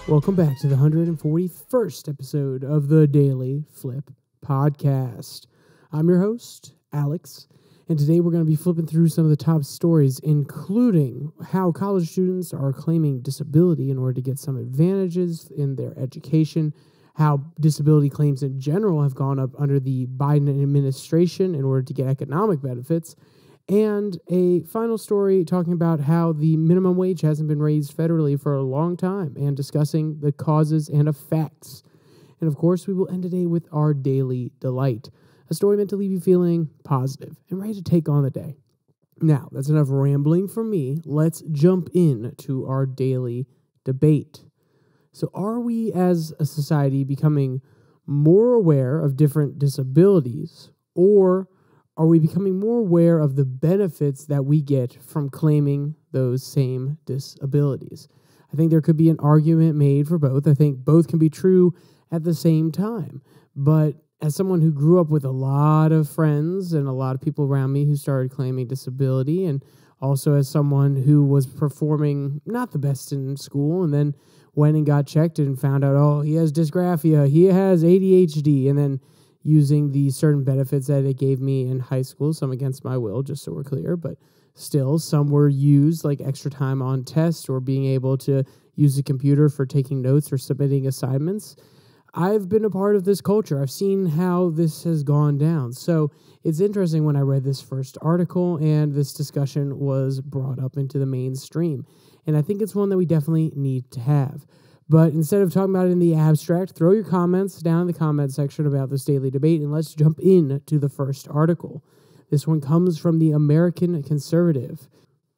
Welcome back to the 141st episode of the DailyFlip podcast. I'm your host, Alex, and today we're going to be flipping through some of the top stories, including how college students are claiming disability in order to get some advantages in their education, how disability claims in general have gone up under the Biden administration in order to get economic benefits, and a final story talking about how the minimum wage hasn't been raised federally for a long time and discussing the causes and effects. And of course, we will end today with our daily delight, a story meant to leave you feeling positive and ready to take on the day. Now, that's enough rambling from me. Let's jump in to our daily debate. So are we as a society becoming more aware of different disabilities, or are we becoming more aware of the benefits that we get from claiming those same disabilities? I think there could be an argument made for both. I think both can be true at the same time. But as someone who grew up with a lot of friends and a lot of people around me who started claiming disability, and also as someone who was performing not the best in school and then went and got checked and found out, oh, he has dysgraphia, he has ADHD, and then using the certain benefits that it gave me in high school, some against my will, just so we're clear, but still some were used, like extra time on tests or being able to use the computer for taking notes or submitting assignments. I've been a part of this culture. I've seen how this has gone down. So it's interesting when I read this first article and this discussion was brought up into the mainstream. And I think it's one that we definitely need to have. But instead of talking about it in the abstract, throw your comments down in the comment section about this daily debate, and let's jump in to the first article. This one comes from the American Conservative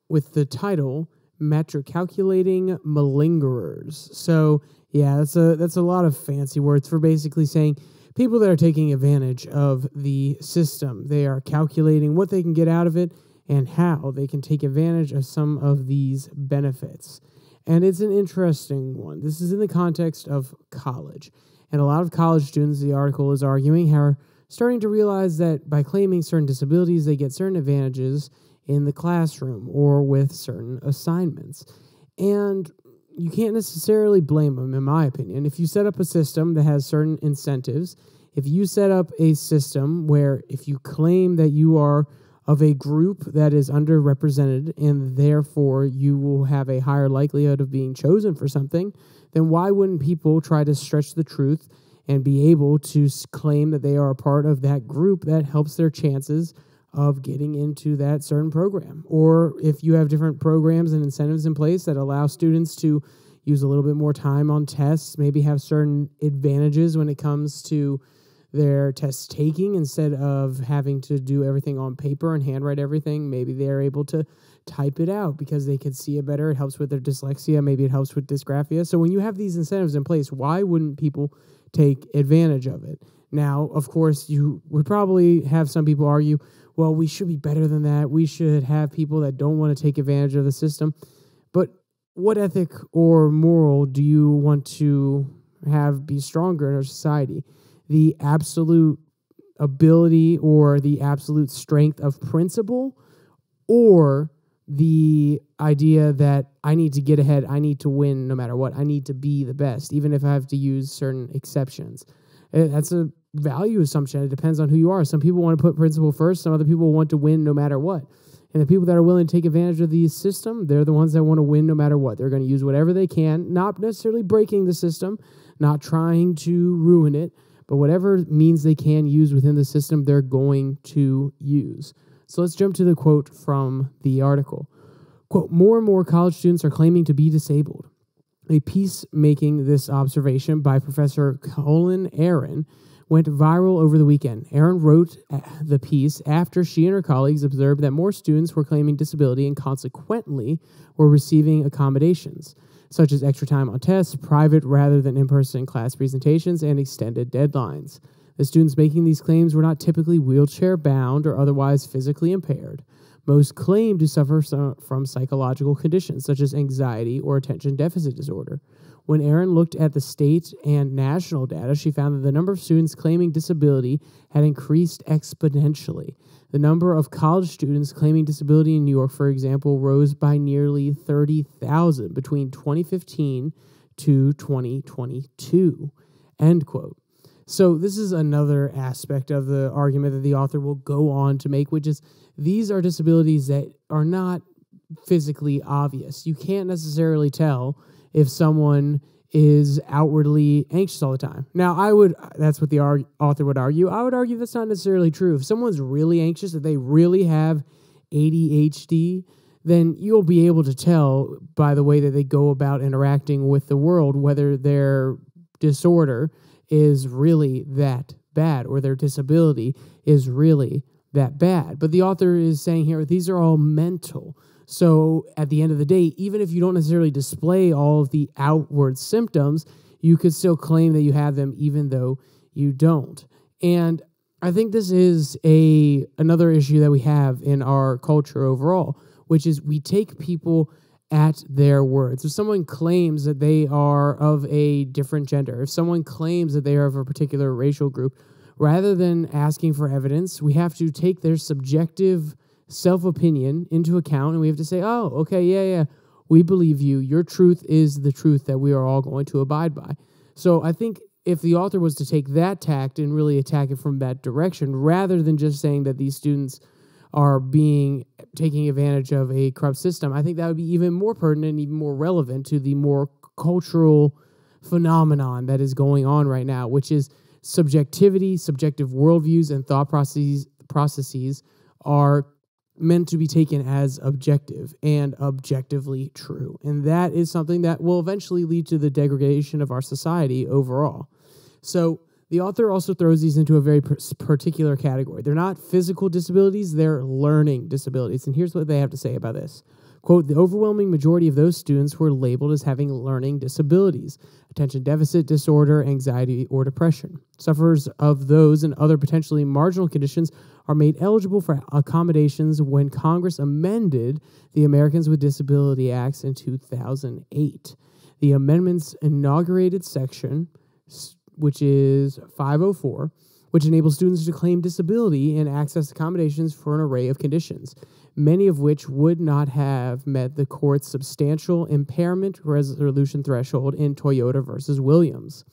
with the title, Matriculating Malingerers. So, yeah, that's a lot of fancy words for basically saying people that are taking advantage of the system. They are calculating what they can get out of it and how they can take advantage of some of these benefits. And it's an interesting one. This is in the context of college. And a lot of college students, the article is arguing, are starting to realize that by claiming certain disabilities, they get certain advantages in the classroom or with certain assignments. And you can't necessarily blame them, in my opinion. If you set up a system that has certain incentives, if you set up a system where if you claim that you are of a group that is underrepresented and therefore you will have a higher likelihood of being chosen for something, then why wouldn't people try to stretch the truth and be able to claim that they are a part of that group that helps their chances of getting into that certain program? Or if you have different programs and incentives in place that allow students to use a little bit more time on tests, maybe have certain advantages when it comes to their test taking, instead of having to do everything on paper and handwrite everything, maybe they're able to type it out because they can see it better. It helps with their dyslexia. Maybe it helps with dysgraphia. So when you have these incentives in place, why wouldn't people take advantage of it? Now, of course, you would probably have some people argue, well, we should be better than that. We should have people that don't want to take advantage of the system. But what ethic or moral do you want to have be stronger in our society? The absolute ability or the absolute strength of principle, or the idea that I need to get ahead, I need to win no matter what, I need to be the best, even if I have to use certain exceptions? That's a value assumption. It depends on who you are. Some people want to put principle first. Some other people want to win no matter what. And the people that are willing to take advantage of the system, they're the ones that want to win no matter what. They're going to use whatever they can, not necessarily breaking the system, not trying to ruin it, but whatever means they can use within the system, they're going to use. So let's jump to the quote from the article. Quote, more and more college students are claiming to be disabled. A piece making this observation by Professor Colin Aaron went viral over the weekend. Aaron wrote the piece after she and her colleagues observed that more students were claiming disability and consequently were receiving accommodations, such as extra time on tests, private rather than in-person class presentations, and extended deadlines. The students making these claims were not typically wheelchair-bound or otherwise physically impaired. Most claim to suffer from psychological conditions, such as anxiety or attention deficit disorder. When Erin looked at the state and national data, she found that the number of students claiming disability had increased exponentially. The number of college students claiming disability in New York, for example, rose by nearly 30,000 between 2015 to 2022, end quote. So this is another aspect of the argument that the author will go on to make, which is these are disabilities that are not physically obvious. You can't necessarily tell if someone is outwardly anxious all the time. Now, that's what the author would argue. I would argue that's not necessarily true. If someone's really anxious, if they really have ADHD, then you'll be able to tell by the way that they go about interacting with the world whether their disorder is really that bad or their disability is really that bad. But the author is saying here, these are all mental. So at the end of the day, even if you don't necessarily display all of the outward symptoms, you could still claim that you have them even though you don't. And I think this is another issue that we have in our culture overall, which is we take people at their words. If someone claims that they are of a different gender, if someone claims that they are of a particular racial group, rather than asking for evidence, we have to take their subjective self-opinion into account, and we have to say, oh, okay, yeah, we believe you. Your truth is the truth that we are all going to abide by. So I think if the author was to take that tact and really attack it from that direction, rather than just saying that these students are taking advantage of a corrupt system, I think that would be even more pertinent and even more relevant to the more cultural phenomenon that is going on right now, which is subjectivity, subjective worldviews, and thought processes are meant to be taken as objective and objectively true. And that is something that will eventually lead to the degradation of our society overall. So the author also throws these into a very particular category. They're not physical disabilities, they're learning disabilities. And here's what they have to say about this. Quote, the overwhelming majority of those students were labeled as having learning disabilities, attention deficit disorder, anxiety, or depression. Sufferers of those and other potentially marginal conditions are made eligible for accommodations when Congress amended the Americans with Disability Acts in 2008. The amendments inaugurated section, which is 504, which enables students to claim disability and access accommodations for an array of conditions, many of which would not have met the court's substantial impairment resolution threshold in Toyota versus Williams.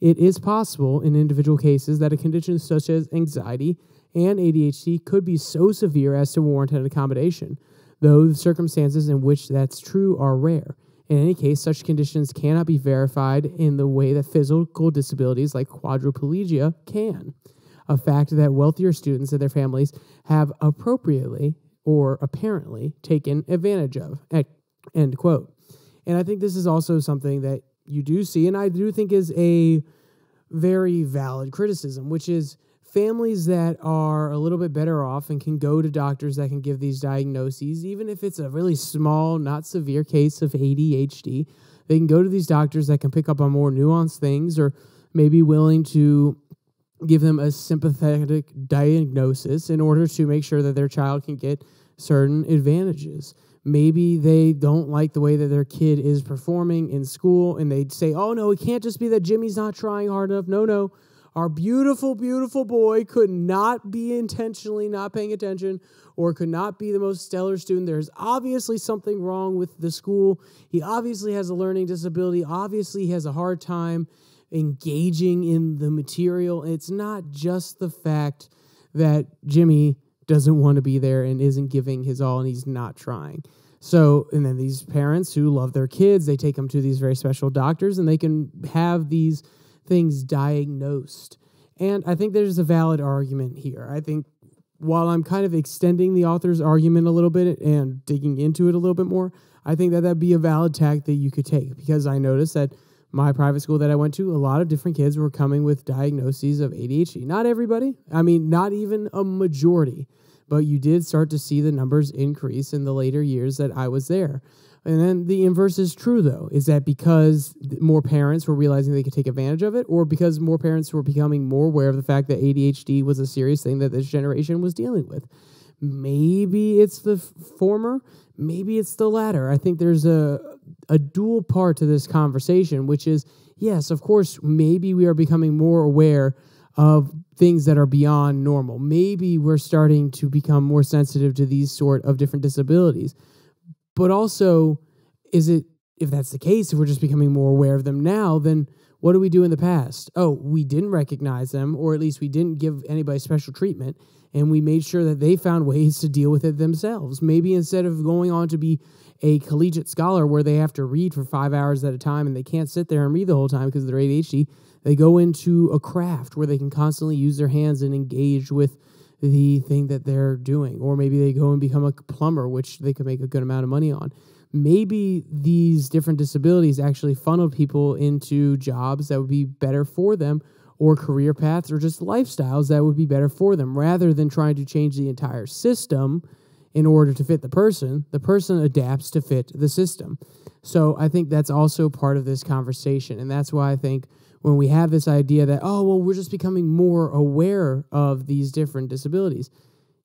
It is possible in individual cases that a condition such as anxiety and ADHD could be so severe as to warrant an accommodation, though the circumstances in which that's true are rare. In any case, such conditions cannot be verified in the way that physical disabilities like quadriplegia can, a fact that wealthier students and their families have appropriately or apparently taken advantage of, end quote. And I think this is also something that you do see, and I do think is a very valid criticism, which is families that are a little bit better off and can go to doctors that can give these diagnoses, even if it's a really small, not severe case of ADHD, they can go to these doctors that can pick up on more nuanced things or maybe willing to give them a sympathetic diagnosis in order to make sure that their child can get certain advantages. Maybe they don't like the way that their kid is performing in school, and they'd say, oh, no, it can't just be that Jimmy's not trying hard enough. No. Our beautiful, beautiful boy could not be intentionally not paying attention or could not be the most stellar student. There's obviously something wrong with the school. He obviously has a learning disability. Obviously, he has a hard time engaging in the material. It's not just the fact that Jimmy doesn't want to be there and isn't giving his all and he's not trying. So, and then these parents who love their kids, they take them to these very special doctors and they can have these things diagnosed. And I think there's a valid argument here. I think while I'm kind of extending the author's argument a little bit and digging into it a little bit more, I think that that'd be a valid tack that you could take, because I noticed that my private school that I went to, a lot of different kids were coming with diagnoses of ADHD. Not everybody. I mean, not even a majority. But you did start to see the numbers increase in the later years that I was there. And then the inverse is true, though. Is that because more parents were realizing they could take advantage of it, or because more parents were becoming more aware of the fact that ADHD was a serious thing that this generation was dealing with? Maybe it's the former. Maybe it's the latter. I think there's a dual part to this conversation, which is, yes, of course, maybe we are becoming more aware of things that are beyond normal. Maybe we're starting to become more sensitive to these sort of different disabilities. But also, is it if that's the case, if we're just becoming more aware of them now, then what do we do in the past? Oh, we didn't recognize them, or at least we didn't give anybody special treatment, and we made sure that they found ways to deal with it themselves. Maybe instead of going on to be a collegiate scholar where they have to read for 5 hours at a time and they can't sit there and read the whole time because of their ADHD, they go into a craft where they can constantly use their hands and engage with the thing that they're doing. Or maybe they go and become a plumber, which they could make a good amount of money on. Maybe these different disabilities actually funneled people into jobs that would be better for them, or career paths, or just lifestyles that would be better for them, rather than trying to change the entire system in order to fit the person. The person adapts to fit the system. So I think that's also part of this conversation. And that's why I think when we have this idea that, oh, well, we're just becoming more aware of these different disabilities.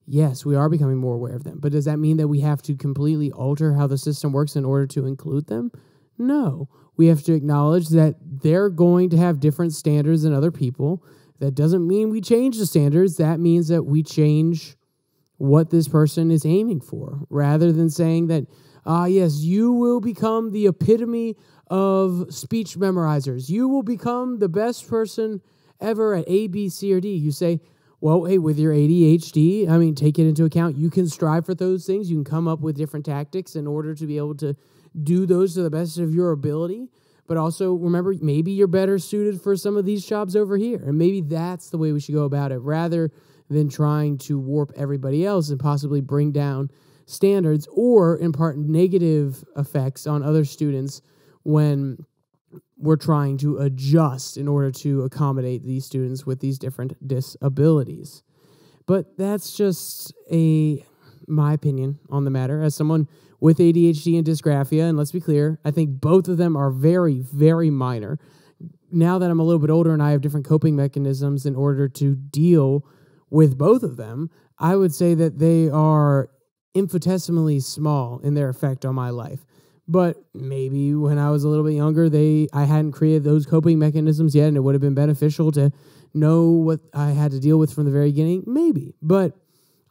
Yes, we are becoming more aware of them. But does that mean that we have to completely alter how the system works in order to include them? No. We have to acknowledge that they're going to have different standards than other people. That doesn't mean we change the standards. That means that we change what this person is aiming for, rather than saying that, yes, you will become the epitome of speech memorizers. You will become the best person ever at A, B, C, or D. You say, well, hey, with your ADHD, take it into account. You can strive for those things. You can come up with different tactics in order to be able to do those to the best of your ability. But also remember, maybe you're better suited for some of these jobs over here. And maybe that's the way we should go about it, rather than trying to warp everybody else and possibly bring down standards or impart negative effects on other students when we're trying to adjust in order to accommodate these students with these different disabilities. But that's just my opinion on the matter. As someone with ADHD and dysgraphia, and let's be clear, I think both of them are very, very minor. Now that I'm a little bit older and I have different coping mechanisms in order to deal with both of them, I would say that they are infinitesimally small in their effect on my life. But maybe when I was a little bit younger, I hadn't created those coping mechanisms yet, and it would have been beneficial to know what I had to deal with from the very beginning. Maybe. But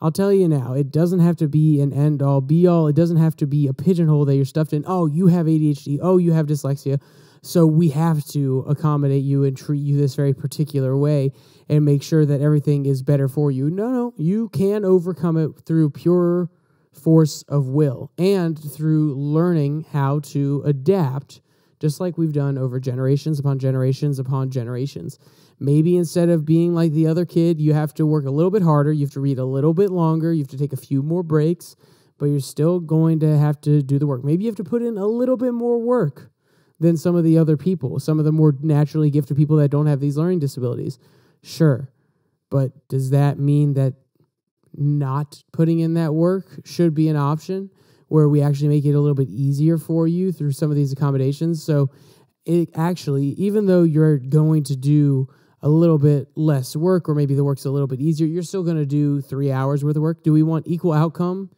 I'll tell you now, it doesn't have to be an end-all, be-all. It doesn't have to be a pigeonhole that you're stuffed in. Oh, you have ADHD. Oh, you have dyslexia. So we have to accommodate you and treat you this very particular way and make sure that everything is better for you. No, you can overcome it through pure force of will and through learning how to adapt, just like we've done over generations upon generations upon generations. Maybe instead of being like the other kid, you have to work a little bit harder, you have to read a little bit longer, you have to take a few more breaks, but you're still going to have to do the work. Maybe you have to put in a little bit more work than some of the other people, some of the more naturally gifted people that don't have these learning disabilities. Sure, but does that mean that not putting in that work should be an option, where we actually make it a little bit easier for you through some of these accommodations? So it actually, even though you're going to do a little bit less work, or maybe the work's a little bit easier, you're still going to do 3 hours worth of work. Do we want equal outcome,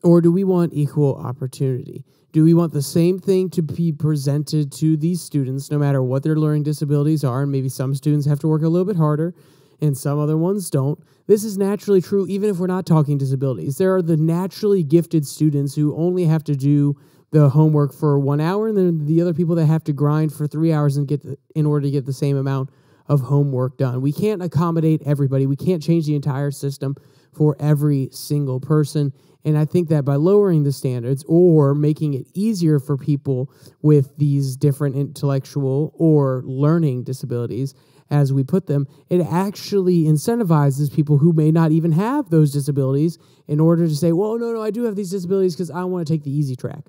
or do we want equal opportunity? Do we want the same thing to be presented to these students, no matter what their learning disabilities are? And maybe some students have to work a little bit harder and some other ones don't. This is naturally true even if we're not talking disabilities. There are the naturally gifted students who only have to do the homework for 1 hour, and then the other people that have to grind for 3 hours in order to get the same amount of homework done. We can't accommodate everybody. We can't change the entire system for every single person. And I think that by lowering the standards or making it easier for people with these different intellectual or learning disabilities, as we put them, it actually incentivizes people who may not even have those disabilities in order to say, well, no, I do have these disabilities because I want to take the easy track.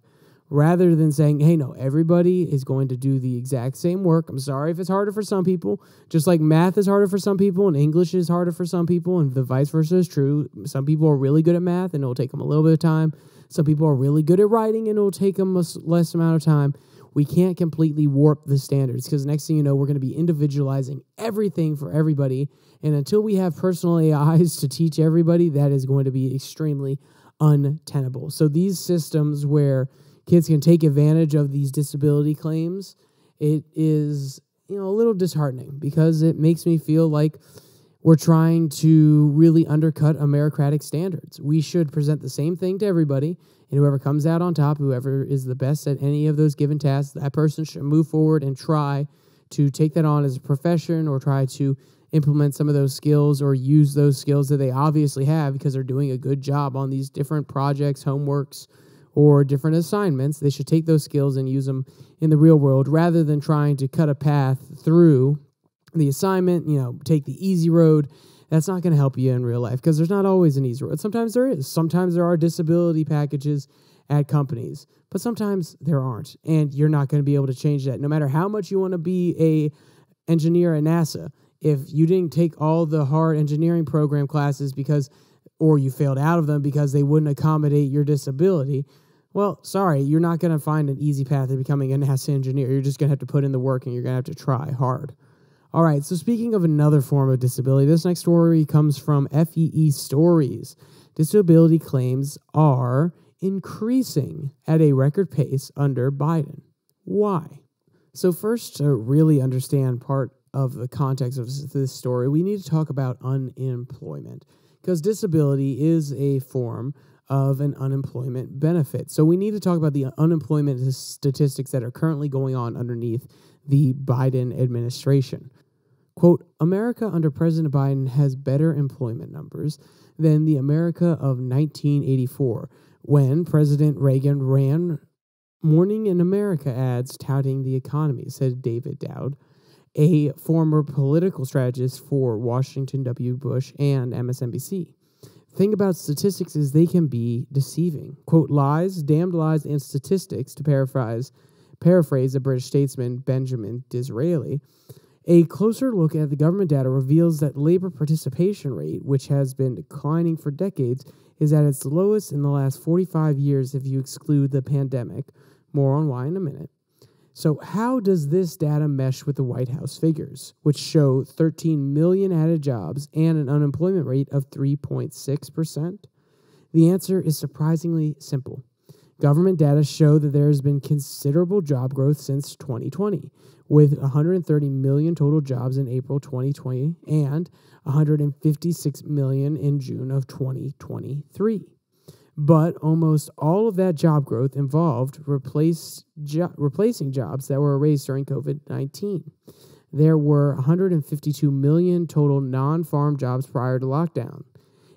Rather than saying, hey, no, everybody is going to do the exact same work. I'm sorry if it's harder for some people, just like math is harder for some people and English is harder for some people, and the vice versa is true. Some people are really good at math and it'll take them a little bit of time. Some people are really good at writing and it'll take them a less amount of time. We can't completely warp the standards, because next thing you know, we're going to be individualizing everything for everybody. And until we have personal AIs to teach everybody, that is going to be extremely untenable. So these systems where kids can take advantage of these disability claims, it is, a little disheartening, because it makes me feel like We're trying to really undercut a meritocratic standards. We should present the same thing to everybody, and whoever comes out on top, whoever is the best at any of those given tasks, that person should move forward and try to take that on as a profession, or try to implement some of those skills or use those skills that they obviously have because they're doing a good job on these different projects, homeworks, or different assignments. They should take those skills and use them in the real world rather than trying to cut a path through the assignment, take the easy road. That's not going to help you in real life because there's not always an easy road. Sometimes there is. Sometimes there are disability packages at companies, but sometimes there aren't, and you're not going to be able to change that. No matter how much you want to be a engineer at NASA, if you didn't take all the hard engineering program classes or you failed out of them because they wouldn't accommodate your disability, well, sorry, you're not going to find an easy path to becoming a NASA engineer. You're just going to have to put in the work, and you're going to have to try hard. All right, so speaking of another form of disability, this next story comes from FEE Stories. Disability claims are increasing at a record pace under Biden. Why? So first, to really understand part of the context of this story, we need to talk about unemployment, because disability is a form of an unemployment benefit. So we need to talk about the unemployment statistics that are currently going on underneath the Biden administration. Quote, America under President Biden has better employment numbers than the America of 1984, when President Reagan ran Morning in America ads touting the economy, said David Dowd, a former political strategist for Washington W. Bush and MSNBC. The thing about statistics is they can be deceiving. Quote, lies, damned lies, and statistics, to paraphrase the British statesman Benjamin Disraeli. A closer look at the government data reveals that labor participation rate, which has been declining for decades, is at its lowest in the last 45 years if you exclude the pandemic. More on why in a minute. So how does this data mesh with the White House figures, which show 13 million added jobs and an unemployment rate of 3.6%? The answer is surprisingly simple. Government data show that there has been considerable job growth since 2020, with 130 million total jobs in April 2020 and 156 million in June of 2023. But almost all of that job growth involved replacing jobs that were erased during COVID-19. There were 152 million total non-farm jobs prior to lockdown.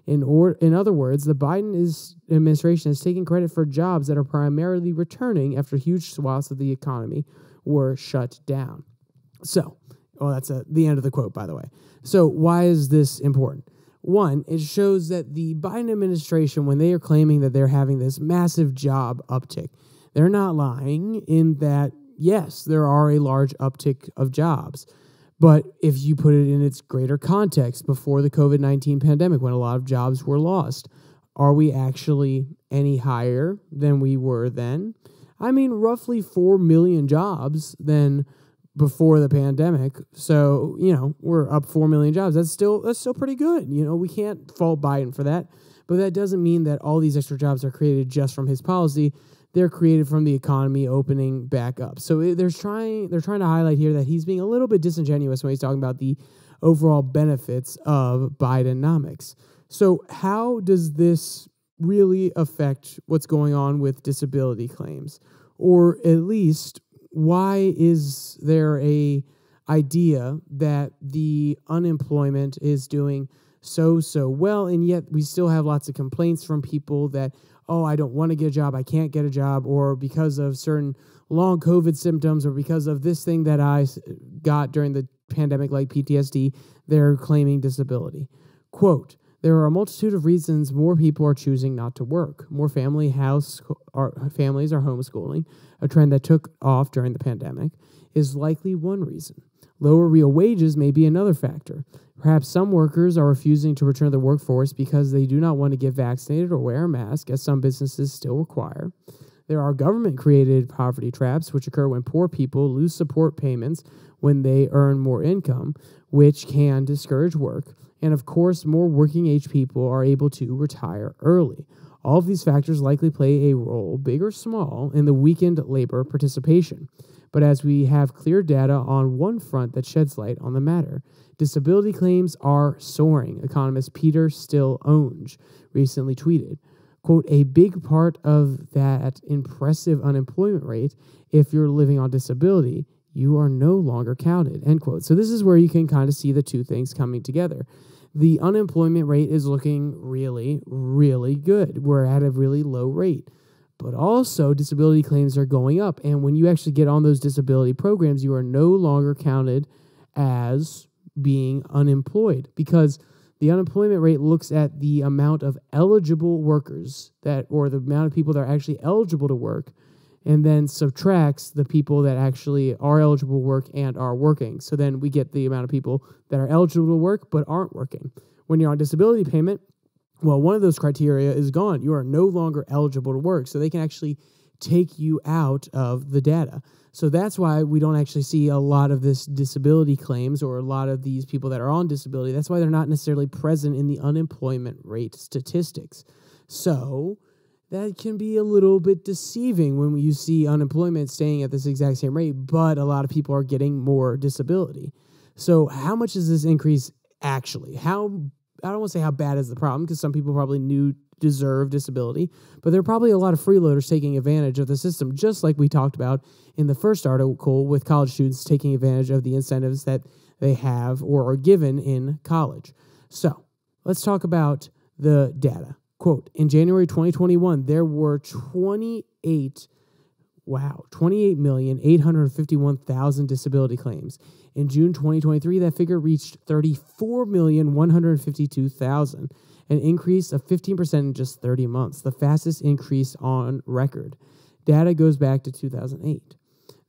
In other words, the Biden administration is taking credit for jobs that are primarily returning after huge swaths of the economy were shut down. So, that's the end of the quote, by the way. So why is this important? One, it shows that the Biden administration, when they are claiming that they're having this massive job uptick, they're not lying in that, yes, there are a large uptick of jobs. But if you put it in its greater context, before the COVID-19 pandemic, when a lot of jobs were lost, are we actually any higher than we were then? I mean, roughly 4 million jobs than before the pandemic. So, we're up 4 million jobs. That's still pretty good. We can't fault Biden for that. But that doesn't mean that all these extra jobs are created just from his policy. They're created from the economy opening back up. So they're trying to highlight here that he's being a little bit disingenuous when he's talking about the overall benefits of Bidenomics. So how does this really affect what's going on with disability claims? Or at least, why is there a idea that the unemployment is doing so well, and yet we still have lots of complaints from people that, I don't want to get a job, I can't get a job, or because of certain long COVID symptoms, or because of this thing that I got during the pandemic, like PTSD, they're claiming disability. Quote, there are a multitude of reasons more people are choosing not to work. More families are homeschooling, a trend that took off during the pandemic, is likely one reason. Lower real wages may be another factor. Perhaps some workers are refusing to return to the workforce because they do not want to get vaccinated or wear a mask, as some businesses still require. There are government-created poverty traps, which occur when poor people lose support payments when they earn more income, which can discourage work. And of course, more working-age people are able to retire early. All of these factors likely play a role, big or small, in the weakened labor participation. But as we have clear data on one front that sheds light on the matter, disability claims are soaring, economist Peter Still-Onge recently tweeted. Quote, a big part of that impressive unemployment rate, if you're living on disability, you are no longer counted, end quote. So this is where you can kind of see the two things coming together. The unemployment rate is looking really, really good. We're at a really low rate. But also, disability claims are going up. And when you actually get on those disability programs, you are no longer counted as being unemployed, because the unemployment rate looks at the amount of eligible workers or the amount of people that are actually eligible to work, and then subtracts the people that actually are eligible to work and are working. So then we get the amount of people that are eligible to work but aren't working. When you're on disability payment, well, one of those criteria is gone. You are no longer eligible to work. So they can actually take you out of the data. So that's why we don't actually see a lot of this disability claims or a lot of these people that are on disability. That's why they're not necessarily present in the unemployment rate statistics. So that can be a little bit deceiving when you see unemployment staying at this exact same rate, but a lot of people are getting more disability. So how much is this increase actually? I don't want to say how bad is the problem, because some people probably deserve disability, but there are probably a lot of freeloaders taking advantage of the system, just like we talked about in the first article with college students taking advantage of the incentives that they have or are given in college. So let's talk about the data. Quote, in January 2021, there were 28,851,000 disability claims. In June 2023, that figure reached 34,152,000, an increase of 15% in just 30 months, the fastest increase on record. Data goes back to 2008.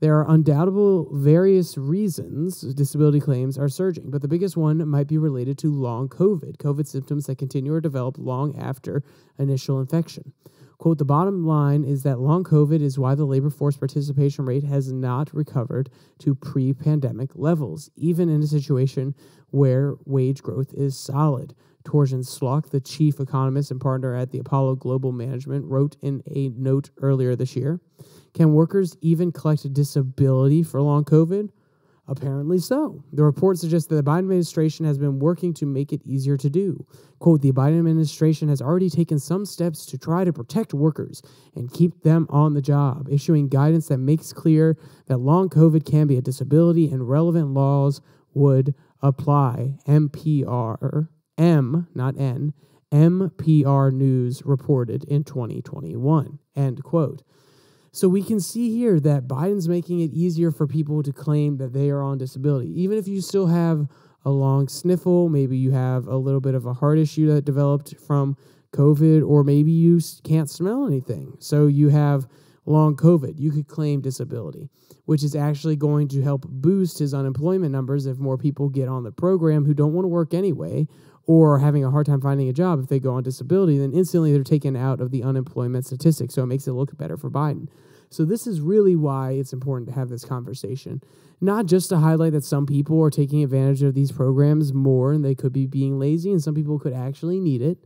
There are undoubtable various reasons disability claims are surging, but the biggest one might be related to long COVID symptoms that continue or develop long after initial infection. Quote, the bottom line is that long COVID is why the labor force participation rate has not recovered to pre-pandemic levels, even in a situation where wage growth is solid. Torsten Slock, the chief economist and partner at the Apollo Global Management, wrote in a note earlier this year, can workers even collect disability for long COVID? Apparently so. The report suggests that the Biden administration has been working to make it easier to do. Quote, the Biden administration has already taken some steps to try to protect workers and keep them on the job, issuing guidance that makes clear that long COVID can be a disability and relevant laws would apply. NPR News reported in 2021, end quote. So we can see here that Biden's making it easier for people to claim that they are on disability. Even if you still have a long sniffle, maybe you have a little bit of a heart issue that developed from COVID, or maybe you can't smell anything. So you have long COVID. You could claim disability, which is actually going to help boost his unemployment numbers if more people get on the program who don't want to work anyway, or are having a hard time finding a job. If they go on disability, then instantly they're taken out of the unemployment statistics. So it makes it look better for Biden. So this is really why it's important to have this conversation, not just to highlight that some people are taking advantage of these programs more and they could be being lazy and some people could actually need it,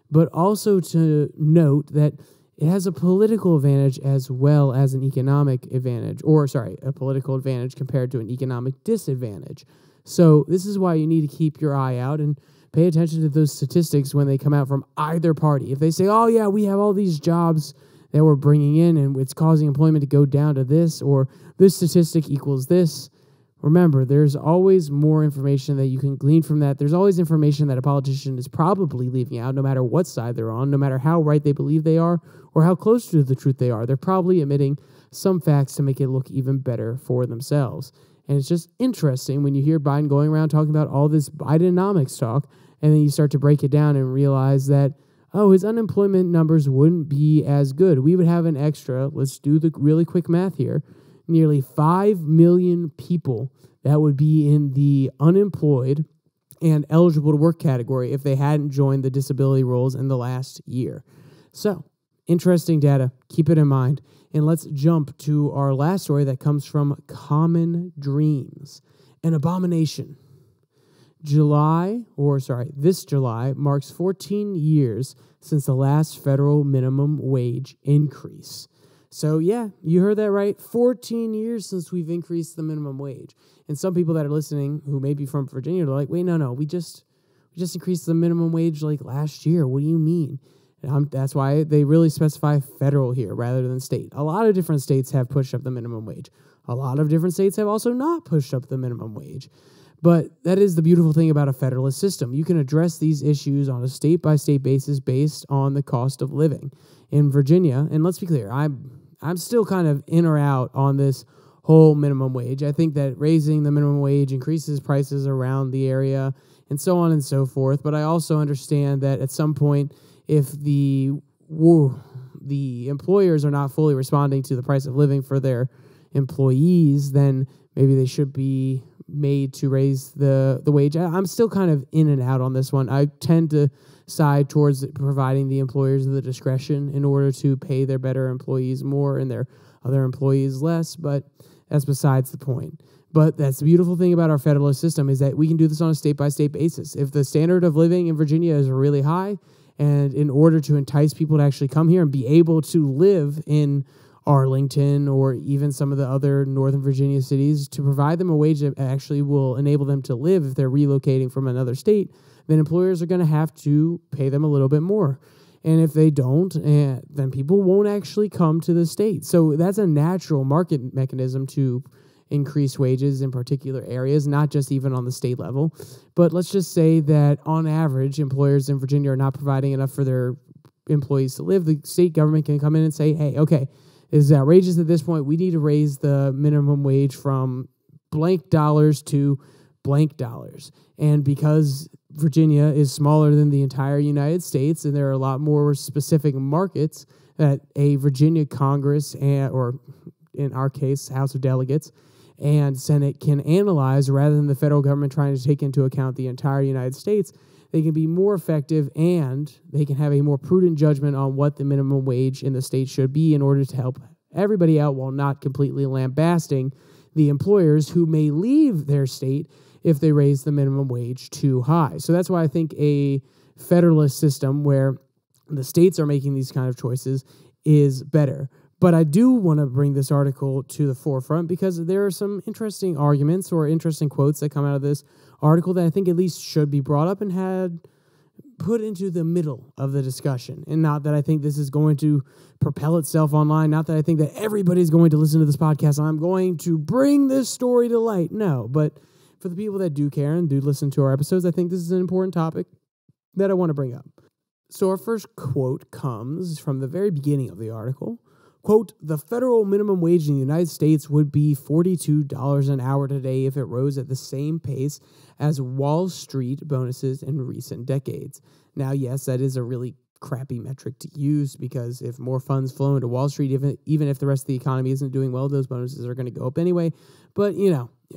but also to note that it has a political advantage as well as an economic advantage, a political advantage compared to an economic disadvantage. So this is why you need to keep your eye out and pay attention to those statistics when they come out from either party. If they say, oh yeah, we have all these jobs that we're bringing in and it's causing employment to go down to this, or this statistic equals this, remember, there's always more information that you can glean from that. There's always information that a politician is probably leaving out, no matter what side they're on, no matter how right they believe they are or how close to the truth they are. They're probably omitting some facts to make it look even better for themselves. And it's just interesting when you hear Biden going around talking about all this Bidenomics talk, and then you start to break it down and realize that, oh, his unemployment numbers wouldn't be as good. We would have an extra, let's do the really quick math here, nearly 5 million people that would be in the unemployed and eligible to work category if they hadn't joined the disability rolls in the last year. So, interesting data. Keep it in mind. And let's jump to our last story that comes from Common Dreams, an abomination. This July marks 14 years since the last federal minimum wage increase. So yeah, you heard that right. 14 years since we've increased the minimum wage. And some people that are listening who may be from Virginia, they're like, wait, no, we just increased the minimum wage like last year. What do you mean? That's why they really specify federal here rather than state. A lot of different states have pushed up the minimum wage. A lot of different states have also not pushed up the minimum wage. But that is the beautiful thing about a federalist system. You can address these issues on a state-by-state basis based on the cost of living. In Virginia, and let's be clear, I'm still kind of in or out on this whole minimum wage. I think that raising the minimum wage increases prices around the area and so on and so forth. But I also understand that at some point, if the employers are not fully responding to the price of living for their employees, then maybe they should be made to raise the wage. I'm still kind of in and out on this one. I tend to side towards providing the employers the discretion in order to pay their better employees more and their other employees less, but that's besides the point. But that's the beautiful thing about our federalist system is that we can do this on a state-by-state basis. If the standard of living in Virginia is really high, and in order to entice people to actually come here and be able to live in Arlington or even some of the other Northern Virginia cities, to provide them a wage that actually will enable them to live if they're relocating from another state, then employers are going to have to pay them a little bit more. And if they don't, then people won't actually come to the state. So that's a natural market mechanism to increase wages in particular areas, not just even on the state level. But let's just say that on average, employers in Virginia are not providing enough for their employees to live. The state government can come in and say, hey, okay, this is outrageous at this point. We need to raise the minimum wage from blank dollars to blank dollars. And because Virginia is smaller than the entire United States, and there are a lot more specific markets that a Virginia Congress, or in our case, House of Delegates, and Senate can analyze rather than the federal government trying to take into account the entire United States, they can be more effective and they can have a more prudent judgment on what the minimum wage in the state should be in order to help everybody out while not completely lambasting the employers who may leave their state if they raise the minimum wage too high. So that's why I think a federalist system where the states are making these kind of choices is better. But I do want to bring this article to the forefront because there are some interesting arguments or interesting quotes that come out of this article that I think at least should be brought up and had put into the middle of the discussion. And not that I think this is going to propel itself online, not that I think that everybody's going to listen to this podcast and I'm going to bring this story to light. No, but for the people that do care and do listen to our episodes, I think this is an important topic that I want to bring up. So our first quote comes from the very beginning of the article. Quote, the federal minimum wage in the United States would be $42 an hour today if it rose at the same pace as Wall Street bonuses in recent decades. Now, yes, that is a really crappy metric to use because if more funds flow into Wall Street, even if the rest of the economy isn't doing well, those bonuses are going to go up anyway. But,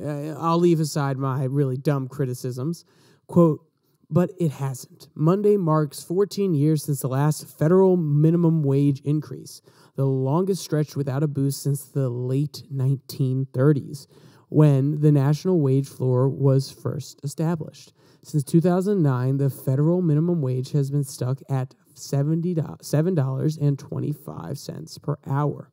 I'll leave aside my really dumb criticisms. Quote, but it hasn't. Monday marks 14 years since the last federal minimum wage increase, the longest stretch without a boost since the late 1930s, when the national wage floor was first established. Since 2009, the federal minimum wage has been stuck at $7.25 per hour,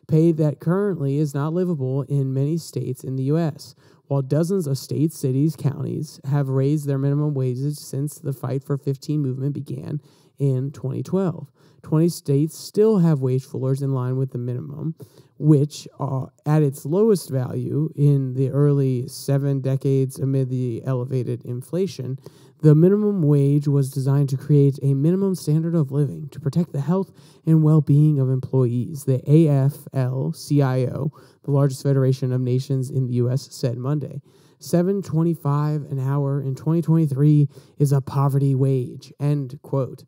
pay that currently is not livable in many states in the U.S., while dozens of states, cities, counties have raised their minimum wages since the Fight for 15 movement began in 2012. 20 states still have wage floors in line with the minimum, which are at its lowest value in the early 7 decades amid the elevated inflation. The minimum wage was designed to create a minimum standard of living to protect the health and well-being of employees. The AFL-CIO, the largest federation of nations in the U.S., said Monday. $7.25 an hour in 2023 is a poverty wage, end quote.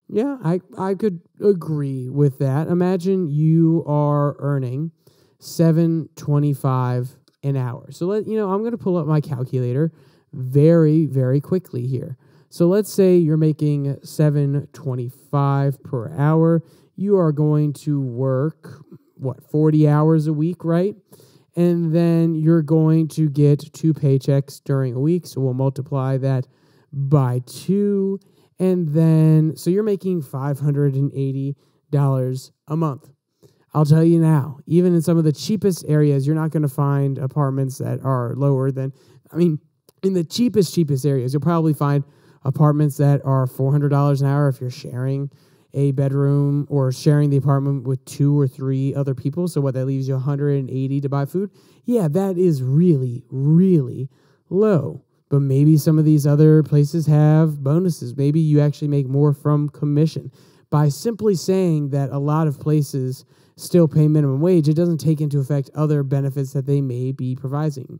Yeah, I could agree with that. Imagine you are earning $7.25 an hour. So I'm going to pull up my calculator very, very quickly here. So let's say you're making $7.25 per hour. You are going to work 40 hours a week, right? and then you're going to get 2 paychecks during a week. So we'll multiply that by 2. And then, so you're making $580 a month. I'll tell you now, even in some of the cheapest areas, you're not going to find apartments that are lower than, in the cheapest areas, you'll probably find apartments that are $400 an hour if you're sharing a bedroom or sharing the apartment with 2 or 3 other people. So what, that leaves you $180 to buy food? Yeah, that is really, really low. But maybe some of these other places have bonuses. Maybe you actually make more from commission. By simply saying that a lot of places still pay minimum wage, it doesn't take into effect other benefits that they may be providing.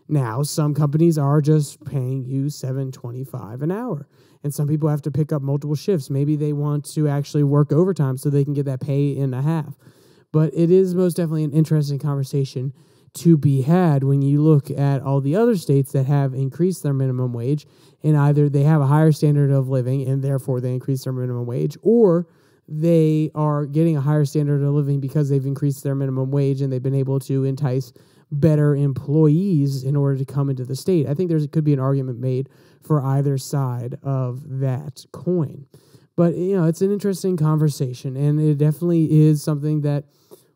Now, some companies are just paying you $7.25 an hour, and some people have to pick up multiple shifts. Maybe they want to actually work overtime so they can get that pay in a half. But it is most definitely an interesting conversation to be had when you look at all the other states that have increased their minimum wage, and either they have a higher standard of living and therefore they increase their minimum wage, or they are getting a higher standard of living because they've increased their minimum wage and they've been able to entice better employees in order to come into the state. I think there could be an argument made for either side of that coin. But, it's an interesting conversation, and it definitely is something that,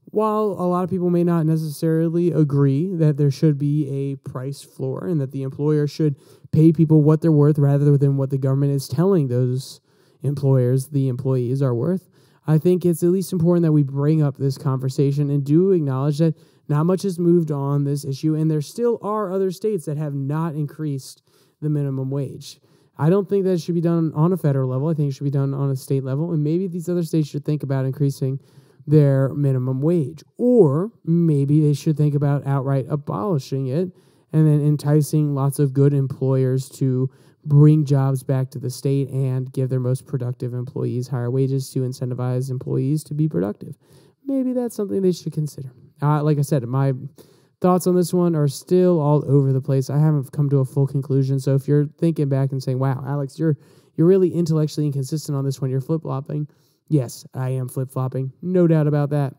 while a lot of people may not necessarily agree that there should be a price floor and that the employer should pay people what they're worth rather than what the government is telling those employers the employees are worth, I think it's at least important that we bring up this conversation and do acknowledge that not much has moved on this issue, and there still are other states that have not increased the minimum wage. I don't think that it should be done on a federal level. I think it should be done on a state level, and maybe these other states should think about increasing their minimum wage, or maybe they should think about outright abolishing it and then enticing lots of good employers to bring jobs back to the state and give their most productive employees higher wages to incentivize employees to be productive. Maybe that's something they should consider. Like I said, my thoughts on this one are still all over the place. I haven't come to a full conclusion. So if you're thinking back and saying, wow, Alex, you're really intellectually inconsistent on this one, you're flip-flopping. Yes, I am flip-flopping. No doubt about that.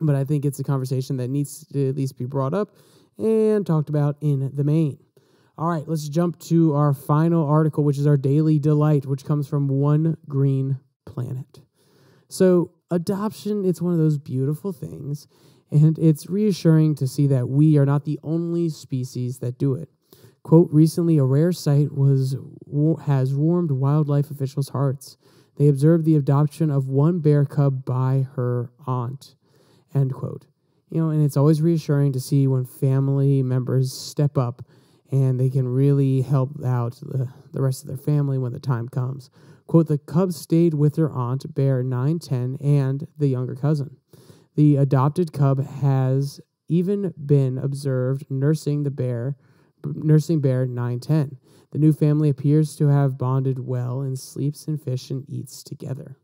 But I think it's a conversation that needs to at least be brought up and talked about in the main. All right, let's jump to our final article, which is our Daily Delight, which comes from One Green Planet. So adoption, it's one of those beautiful things, and it's reassuring to see that we are not the only species that do it. Quote, recently a rare sight has warmed wildlife officials' hearts. They observed the adoption of one bear cub by her aunt, end quote. And it's always reassuring to see when family members step up and they can really help out the rest of their family when the time comes. Quote, the cub stayed with her aunt, bear 910, and the younger cousin. The adopted cub has even been observed nursing bear 910. The new family appears to have bonded well and sleeps and fish and eats together.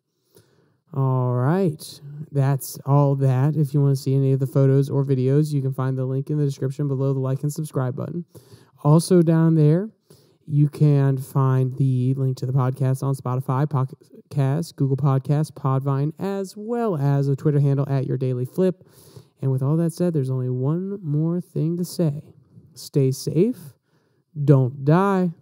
All right, that's all that. If you want to see any of the photos or videos, you can find the link in the description below the like and subscribe button. Also down there, you can find the link to the podcast on Spotify, Podcast, Google Podcasts, Podvine, as well as a Twitter handle at Your Daily Flip. And with all that said, there's only one more thing to say. Stay safe. Don't die.